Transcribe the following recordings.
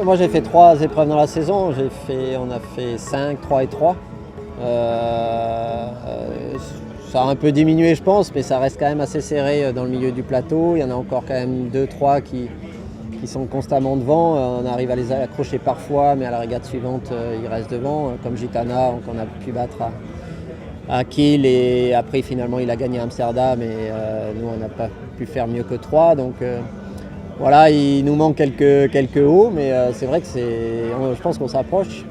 Moi j'ai fait 3 épreuves dans la saison, on a fait 5, 3 et 3. Ça a un peu diminué je pense, mais ça reste quand même assez serré dans le milieu du plateau. Il y en a encore quand même 2-3 qui sont constamment devant. On arrive à les accrocher parfois, mais à la régate suivante, ils restent devant, comme Gitana, qu'on a pu battre à Kiel, et après finalement il a gagné à Amsterdam, et nous on n'a pas pu faire mieux que 3. Donc voilà, il nous manque quelques hauts, mais c'est vrai que je pense qu'on s'approche.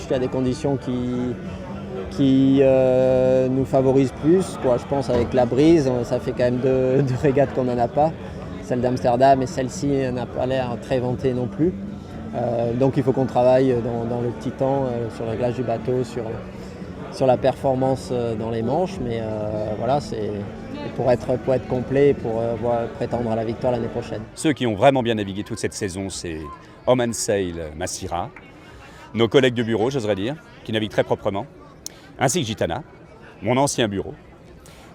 Il y a des conditions qui nous favorisent plus, quoi. Je pense avec la brise, ça fait quand même deux régates qu'on n'en a pas. Celle d'Amsterdam et celle-ci n'a pas l'air très ventée non plus. Donc il faut qu'on travaille dans le petit temps, sur le réglage du bateau, sur la performance dans les manches. Mais voilà, c'est pour être complet, pour prétendre à la victoire l'année prochaine. Ceux qui ont vraiment bien navigué toute cette saison, c'est Oman Sail Massira, nos collègues de bureau, j'oserais dire, qui naviguent très proprement, ainsi que Gitana, mon ancien bureau.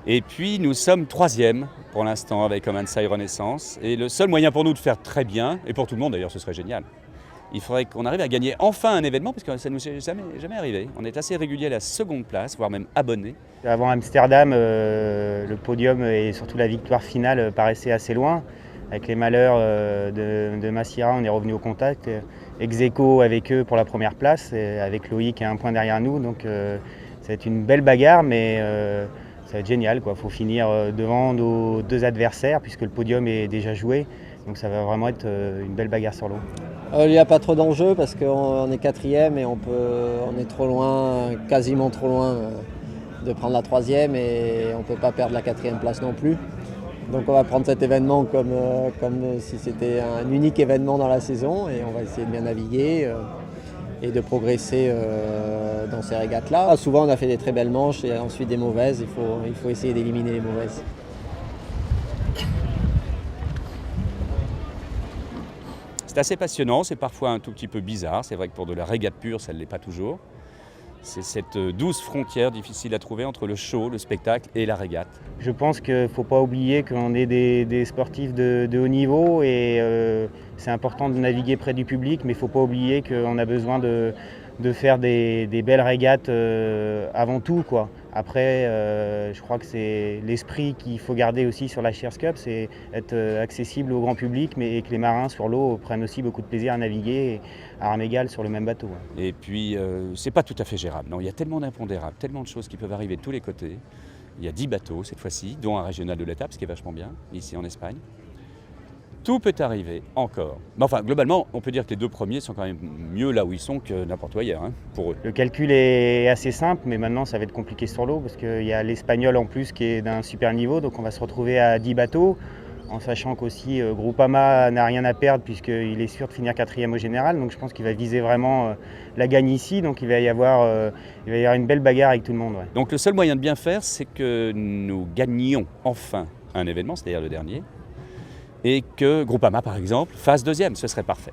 Et puis nous sommes 3e pour l'instant avec Oman Sail Renaissance. Et le seul moyen pour nous de faire très bien, et pour tout le monde d'ailleurs, ce serait génial, il faudrait qu'on arrive à gagner enfin un événement, parce que ça ne nous est jamais arrivé. On est assez régulier à la seconde place, voire même abonné. Avant Amsterdam, le podium et surtout la victoire finale paraissaient assez loin. Avec les malheurs de Massira, on est revenu au contact. Ex aequo avec eux pour la première place, avec Loïc à 1 point derrière nous. Donc ça va être une belle bagarre, mais ça va être génial. Il faut finir devant nos 2 adversaires, puisque le podium est déjà joué. Donc ça va vraiment être une belle bagarre sur l'eau. Il n'y a pas trop d'enjeu parce qu'on est 4e et on est trop loin, quasiment trop loin de prendre la 3e, et on ne peut pas perdre la 4e place non plus. Donc on va prendre cet événement comme si c'était un unique événement dans la saison, et on va essayer de bien naviguer et de progresser dans ces régates-là. Souvent on a fait des très belles manches et ensuite des mauvaises. Il faut essayer d'éliminer les mauvaises. C'est assez passionnant, c'est parfois un tout petit peu bizarre. C'est vrai que pour de la régate pure, ça ne l'est pas toujours. C'est cette douce frontière difficile à trouver entre le show, le spectacle et la régate. Je pense qu'il ne faut pas oublier qu'on est des sportifs de haut niveau, et c'est important de naviguer près du public, mais il ne faut pas oublier qu'on a besoin de faire des belles régates avant tout, quoi. Après, je crois que c'est l'esprit qu'il faut garder aussi sur la Shears Cup, c'est être accessible au grand public, mais et que les marins sur l'eau prennent aussi beaucoup de plaisir à naviguer à armes égales sur le même bateau. Et puis, c'est pas tout à fait gérable. Non, il y a tellement d'impondérables, tellement de choses qui peuvent arriver de tous les côtés. Il y a 10 bateaux cette fois-ci, dont un régional de l'étape, ce qui est vachement bien, ici en Espagne. Tout peut arriver encore. Mais enfin, globalement, on peut dire que les 2 premiers sont quand même mieux là où ils sont que n'importe où ailleurs, pour eux. Le calcul est assez simple, mais maintenant ça va être compliqué sur l'eau, parce qu'il y a l'Espagnol en plus qui est d'un super niveau, donc on va se retrouver à 10 bateaux, en sachant qu'aussi Groupama n'a rien à perdre puisqu'il est sûr de finir 4e au général, donc je pense qu'il va viser vraiment la gagne ici, donc il va y avoir une belle bagarre avec tout le monde. Ouais. Donc le seul moyen de bien faire, c'est que nous gagnions enfin un événement, c'est-à-dire le dernier, et que Groupama, par exemple, fasse 2e, ce serait parfait.